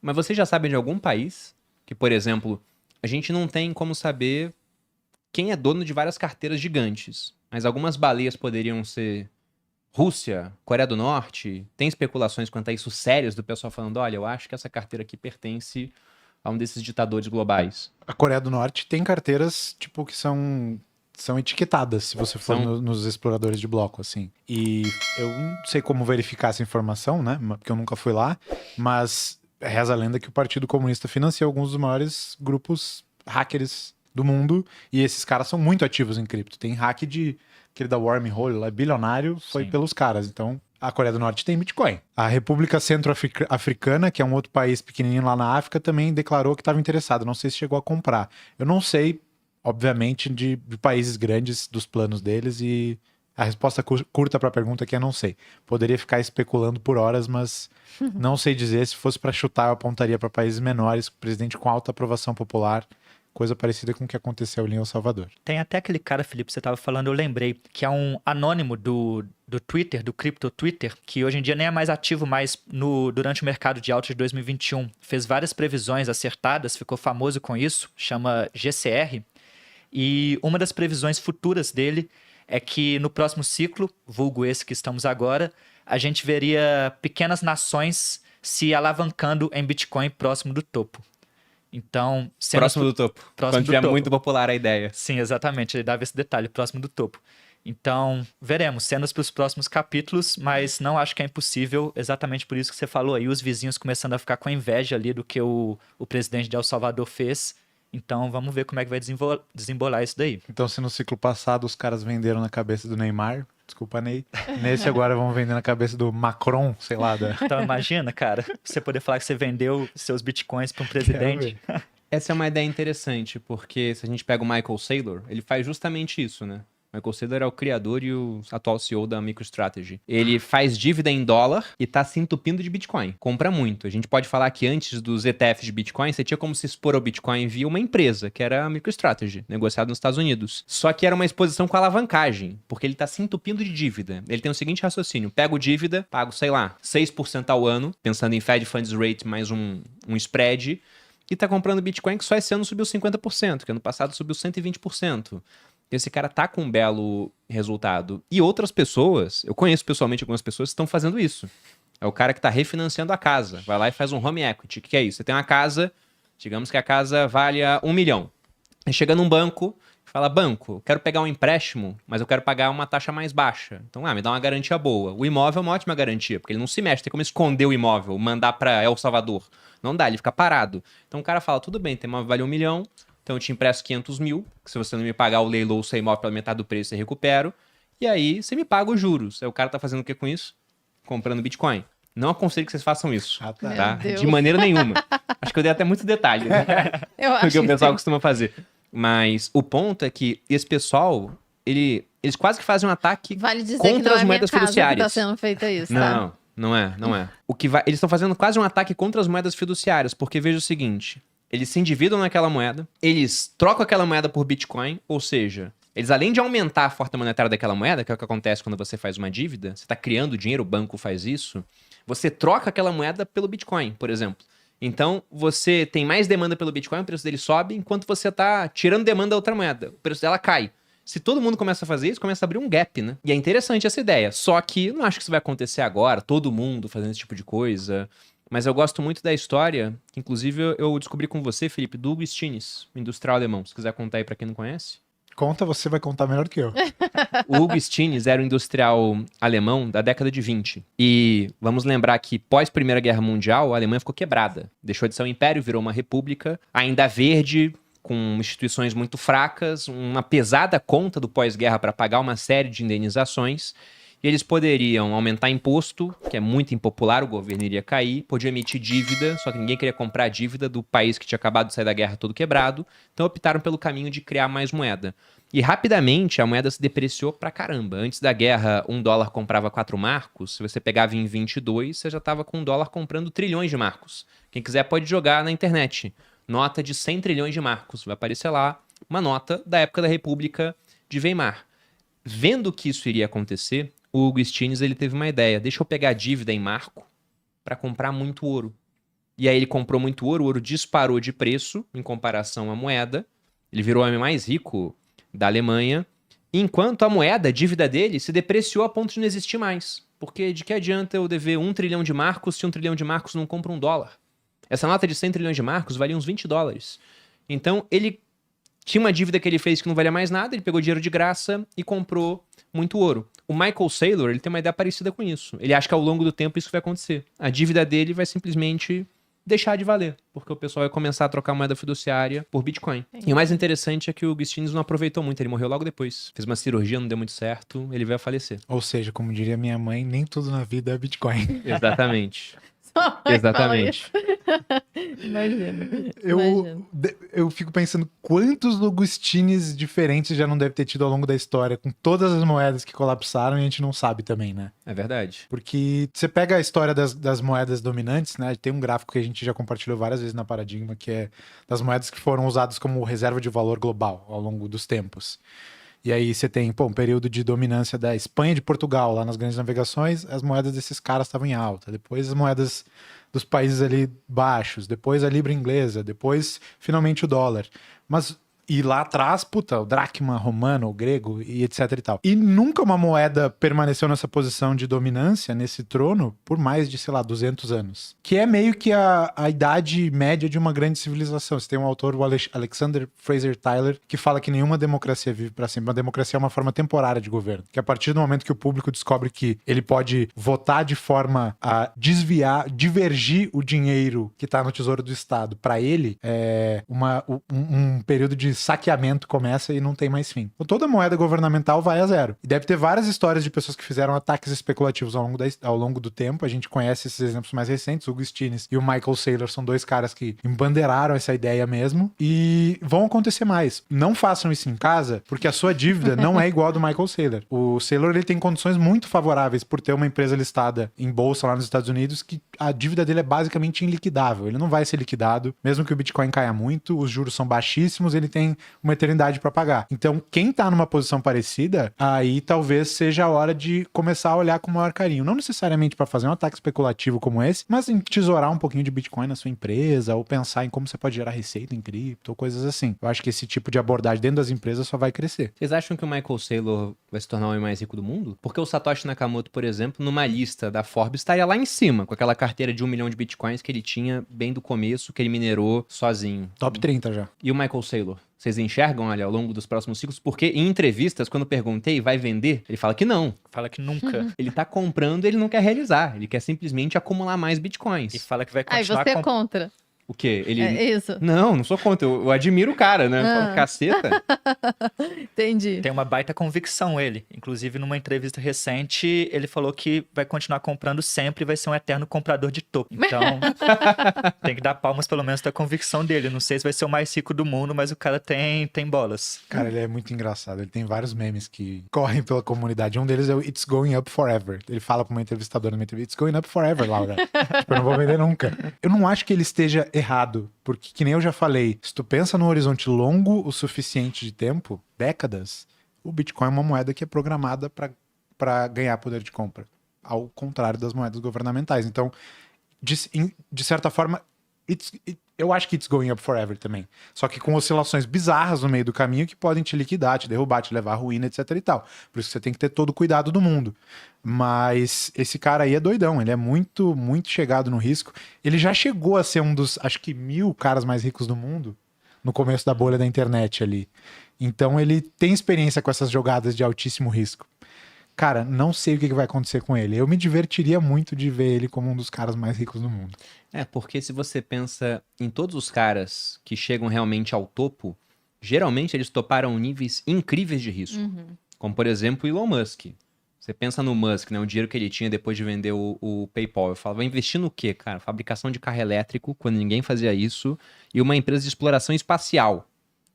Mas vocês já sabem de algum país que, por exemplo, a gente não tem como saber quem é dono de várias carteiras gigantes, mas algumas baleias poderiam ser Rússia, Coreia do Norte? Tem especulações quanto a isso sérias do pessoal falando, olha, eu acho que essa carteira aqui pertence a um desses ditadores globais. A Coreia do Norte tem carteiras, tipo, que são etiquetadas, se você for nos exploradores de bloco, assim. E eu não sei como verificar essa informação, né? Porque eu nunca fui lá, mas reza a lenda que o Partido Comunista financia alguns dos maiores grupos hackers do mundo, e esses caras são muito ativos em cripto. Tem hack de aquele da Wormhole, lá, bilionário, foi Sim. pelos caras. Então, a Coreia do Norte tem Bitcoin. A República Centro-Africana, que é um outro país pequenininho lá na África, também declarou que estava interessado. Não sei se chegou a comprar. Eu não sei, obviamente, de países grandes, dos planos deles, e a resposta curta para a pergunta é que eu não sei. Poderia ficar especulando por horas, mas não sei dizer. Se fosse para chutar, eu apontaria para países menores, presidente com alta aprovação popular, coisa parecida com o que aconteceu ali em El Salvador. Tem até aquele cara, Felipe, você estava falando, eu lembrei, que é um anônimo do Twitter, do Crypto Twitter, que hoje em dia nem é mais ativo, mas durante o mercado de alta de 2021 fez várias previsões acertadas, ficou famoso com isso, chama GCR, e uma das previsões futuras dele é que no próximo ciclo, vulgo esse que estamos agora, a gente veria pequenas nações se alavancando em Bitcoin próximo do topo. Então, próximo do topo. Quando tiver muito popular a ideia. Sim, exatamente. Ele dava esse detalhe, próximo do topo. Então, veremos, cenas para os próximos capítulos, mas não acho que é impossível, exatamente por isso que você falou aí, os vizinhos começando a ficar com inveja ali do que o presidente de El Salvador fez. Então, vamos ver como é que vai desembolar isso daí. Então, se no ciclo passado os caras venderam na cabeça do Neymar, desculpa, Ney, nesse agora vão vender na cabeça do Macron, sei lá. Então, imagina, cara, você poder falar que você vendeu seus bitcoins para um presidente. Essa é uma ideia interessante, porque se a gente pega o Michael Saylor, ele faz justamente isso, né? Michael Saylor é o criador e o atual CEO da MicroStrategy. Ele faz dívida em dólar e tá se entupindo de Bitcoin. Compra muito. A gente pode falar que antes dos ETFs de Bitcoin, você tinha como se expor ao Bitcoin via uma empresa, que era a MicroStrategy, negociada nos Estados Unidos. Só que era uma exposição com alavancagem, porque ele tá se entupindo de dívida. Ele tem o seguinte raciocínio: pego dívida, pago, sei lá, 6% ao ano, pensando em Fed Funds Rate mais um spread, e tá comprando Bitcoin que só esse ano subiu 50%, que ano passado subiu 120%. Esse cara tá com um belo resultado. E outras pessoas, eu conheço pessoalmente algumas pessoas que estão fazendo isso. É o cara que tá refinanciando a casa. Vai lá e faz um home equity. O que é isso? Você tem uma casa, digamos que a casa valha 1 milhão. Aí chega num banco e fala, banco, quero pegar um empréstimo, mas eu quero pagar uma taxa mais baixa. Então, me dá uma garantia boa. O imóvel é uma ótima garantia, porque ele não se mexe. Tem como esconder o imóvel, mandar pra El Salvador. Não dá, ele fica parado. Então o cara fala, tudo bem, tem imóvel vale 1 milhão, então eu te empresto 500 mil, que se você não me pagar o leilão, o seu imóvel pela metade do preço, eu recupero. E aí você me paga os juros. Aí o cara tá fazendo o que com isso? Comprando Bitcoin. Não aconselho que vocês façam isso, tá? De maneira nenhuma. Acho que eu dei até muito detalhe, né? Eu acho o que o pessoal costuma fazer. Mas o ponto é que esse pessoal, eles quase que fazem um ataque vale dizer contra que não as é moedas minha casa fiduciárias. que tá sendo feita isso, Não, tá? não é. Eles estão fazendo quase um ataque contra as moedas fiduciárias, porque veja o seguinte, eles se endividam naquela moeda, eles trocam aquela moeda por Bitcoin, ou seja, eles além de aumentar a força monetária daquela moeda, que é o que acontece quando você faz uma dívida, você está criando dinheiro, o banco faz isso, você troca aquela moeda pelo Bitcoin, por exemplo. Então, você tem mais demanda pelo Bitcoin, o preço dele sobe, enquanto você está tirando demanda da outra moeda, o preço dela cai. Se todo mundo começa a fazer isso, começa a abrir um gap, né? E é interessante essa ideia. Só que não acho que isso vai acontecer agora, todo mundo fazendo esse tipo de coisa. Mas eu gosto muito da história, que inclusive eu descobri com você, Felipe, do Hugo Stinnes, um industrial alemão. Se quiser contar aí pra quem não conhece. Conta, você vai contar melhor que eu. O Hugo Stinnes era um industrial alemão da década de 20. E vamos lembrar que pós Primeira Guerra Mundial, a Alemanha ficou quebrada. Deixou de ser um império, virou uma república, ainda verde, com instituições muito fracas, uma pesada conta do pós-guerra para pagar uma série de indenizações. E eles poderiam aumentar imposto, que é muito impopular, o governo iria cair, podia emitir dívida, só que ninguém queria comprar a dívida do país que tinha acabado de sair da guerra todo quebrado, então optaram pelo caminho de criar mais moeda. E rapidamente a moeda se depreciou pra caramba. Antes da guerra, $1 comprava 4 marcos, se você pegava em 22, você já estava com $1 comprando trilhões de marcos. Quem quiser pode jogar na internet. Nota de 100 trilhões de marcos, vai aparecer lá uma nota da época da República de Weimar. Vendo que isso iria acontecer, o Hugo Stinnes ele teve uma ideia. Deixa eu pegar a dívida em marco para comprar muito ouro. E aí ele comprou muito ouro, o ouro disparou de preço em comparação à moeda. Ele virou o homem mais rico da Alemanha. Enquanto a moeda, a dívida dele, se depreciou a ponto de não existir mais. Porque de que adianta eu dever 1 trilhão de marcos se 1 trilhão de marcos não compra $1? Essa nota de 100 trilhões de marcos valia uns $20. Então, ele tinha uma dívida que ele fez que não valia mais nada, ele pegou dinheiro de graça e comprou muito ouro. O Michael Saylor, ele tem uma ideia parecida com isso. Ele acha que ao longo do tempo isso vai acontecer. A dívida dele vai simplesmente deixar de valer, porque o pessoal vai começar a trocar moeda fiduciária por Bitcoin. E o mais interessante é que o Gustines não aproveitou muito, ele morreu logo depois. Fez uma cirurgia, não deu muito certo, ele veio a falecer. Ou seja, como diria minha mãe, nem tudo na vida é Bitcoin. Exatamente. Só vai Exatamente. falar isso. Imagina. Imagina. Eu fico pensando quantos Augustines diferentes já não deve ter tido ao longo da história, com todas as moedas que colapsaram e a gente não sabe também, né? É verdade. Porque você pega a história das moedas dominantes, né? Tem um gráfico que a gente já compartilhou várias vezes na Paradigma, que é das moedas que foram usadas como reserva de valor global ao longo dos tempos. E aí você tem, um período de dominância da Espanha e de Portugal, lá nas grandes navegações, as moedas desses caras estavam em alta. Depois as moedas dos países ali baixos, depois a libra inglesa, depois finalmente o dólar. E lá atrás, o dracma romano, o grego e etc e tal. E nunca uma moeda permaneceu nessa posição de dominância, nesse trono, por mais de, 200 anos. Que é meio que a idade média de uma grande civilização. Você tem um autor, o Alexander Fraser Tyler, que fala que nenhuma democracia vive para sempre. Uma democracia é uma forma temporária de governo. Que a partir do momento que o público descobre que ele pode votar de forma a divergir o dinheiro que está no Tesouro do Estado para ele, um período de saqueamento começa e não tem mais fim. Então, toda moeda governamental vai a zero. E deve ter várias histórias de pessoas que fizeram ataques especulativos ao longo do tempo. A gente conhece esses exemplos mais recentes. O Gustines e o Michael Saylor são dois caras que embandeiraram essa ideia mesmo. E vão acontecer mais. Não façam isso em casa, porque a sua dívida não é igual a do Michael Saylor. O Saylor, ele tem condições muito favoráveis por ter uma empresa listada em bolsa lá nos Estados Unidos, que a dívida dele é basicamente iliquidável. Ele não vai ser liquidado, mesmo que o Bitcoin caia muito, os juros são baixíssimos, ele tem uma eternidade para pagar. Então, quem tá numa posição parecida, aí talvez seja a hora de começar a olhar com maior carinho. Não necessariamente para fazer um ataque especulativo como esse, mas em tesourar um pouquinho de Bitcoin na sua empresa, ou pensar em como você pode gerar receita em cripto, ou coisas assim. Eu acho que esse tipo de abordagem dentro das empresas só vai crescer. Vocês acham que o Michael Saylor vai se tornar o homem mais rico do mundo? Porque o Satoshi Nakamoto, por exemplo, numa lista da Forbes, estaria lá em cima, com aquela carteira de 1 milhão de Bitcoins que ele tinha bem do começo, que ele minerou sozinho. Top 30 já. E o Michael Saylor? Vocês enxergam, olha, ao longo dos próximos ciclos? Porque em entrevistas, quando perguntei, vai vender? Ele fala que não. Fala que nunca. Ele tá comprando, ele não quer realizar. Ele quer simplesmente acumular mais Bitcoins. E fala que vai Aí continuar você é contra. O quê? Ele... É isso. Não sou contra. Eu admiro o cara, né? Falo, caceta. Entendi. Tem uma baita convicção ele. Inclusive, numa entrevista recente, ele falou que vai continuar comprando sempre e vai ser um eterno comprador de topo. Então, tem que dar palmas pelo menos da convicção dele. Não sei se vai ser o mais rico do mundo, mas o cara tem bolas. Cara, ele é muito engraçado. Ele tem vários memes que correm pela comunidade. Um deles é o It's Going Up Forever. Ele fala pra uma entrevistadora numa entrevista, It's Going Up Forever, Laura. Tipo, eu não vou vender nunca. Eu não acho que ele esteja errado, porque, que nem eu já falei, se tu pensa num horizonte longo o suficiente de tempo, décadas, o Bitcoin é uma moeda que é programada para ganhar poder de compra, ao contrário das moedas governamentais. Então, de certa forma, eu acho que it's going up forever também. Só que com oscilações bizarras no meio do caminho que podem te liquidar, te derrubar, te levar à ruína, etc e tal. Por isso que você tem que ter todo o cuidado do mundo. Mas esse cara aí é doidão, ele é muito, muito chegado no risco. Ele já chegou a ser um dos, acho que 1000 caras mais ricos do mundo no começo da bolha da internet ali. Então ele tem experiência com essas jogadas de altíssimo risco. Cara, não sei o que vai acontecer com ele. Eu me divertiria muito de ver ele como um dos caras mais ricos do mundo. É, porque se você pensa em todos os caras que chegam realmente ao topo, geralmente eles toparam níveis incríveis de risco. Como, por exemplo, o Elon Musk. Você pensa no Musk, né? O dinheiro que ele tinha depois de vender o PayPal. Eu falo, vai investir no quê, cara? Fabricação de carro elétrico, quando ninguém fazia isso, e uma empresa de exploração espacial.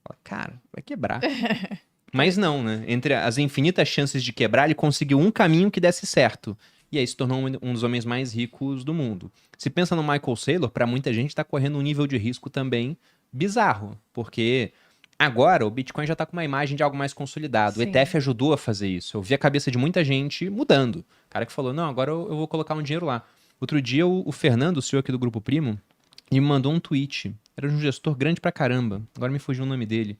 Fala, cara, vai quebrar. Mas não, né? Entre as infinitas chances de quebrar, ele conseguiu um caminho que desse certo. E aí se tornou um dos homens mais ricos do mundo. Se pensa no Michael Saylor, para muita gente tá correndo um nível de risco também bizarro. Porque agora o Bitcoin já tá com uma imagem de algo mais consolidado. Sim. O ETF ajudou a fazer isso. Eu vi a cabeça de muita gente mudando. O cara que falou, não, agora eu vou colocar um dinheiro lá. Outro dia o Fernando, o CEO aqui do Grupo Primo, e me mandou um tweet. Era de um gestor grande pra caramba. Agora me fugiu o nome dele.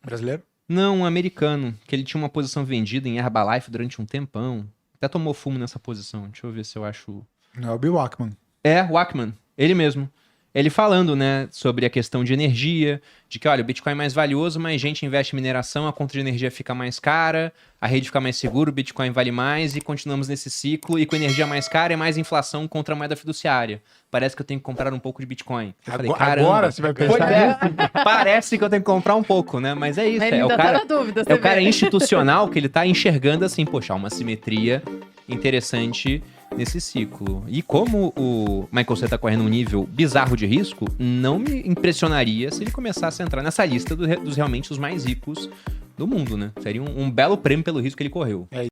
Brasileiro? Não, um americano, que ele tinha uma posição vendida em Herbalife durante um tempão. Até tomou fumo nessa posição. Deixa eu ver se eu acho... Não é o Bill Ackman. É, o Ackman, ele mesmo. Ele falando, né, sobre a questão de energia, de que, olha, o Bitcoin é mais valioso, mas gente investe em mineração, a conta de energia fica mais cara, a rede fica mais segura, o Bitcoin vale mais e continuamos nesse ciclo. E com energia mais cara é mais inflação contra a moeda fiduciária. Parece que eu tenho que comprar um pouco de Bitcoin. Eu falei, caramba. Agora você vai Pois pensar é, parece que eu tenho que comprar um pouco, né? Mas é isso. Ele É o ainda tá cara, na dúvida, é o você cara vê. institucional que ele tá enxergando assim, poxa, há uma simetria interessante nesse ciclo. E como o Michael Saylor tá correndo um nível bizarro de risco, não me impressionaria se ele começasse a entrar nessa lista dos realmente os mais ricos do mundo, né? Seria um belo prêmio pelo risco que ele correu.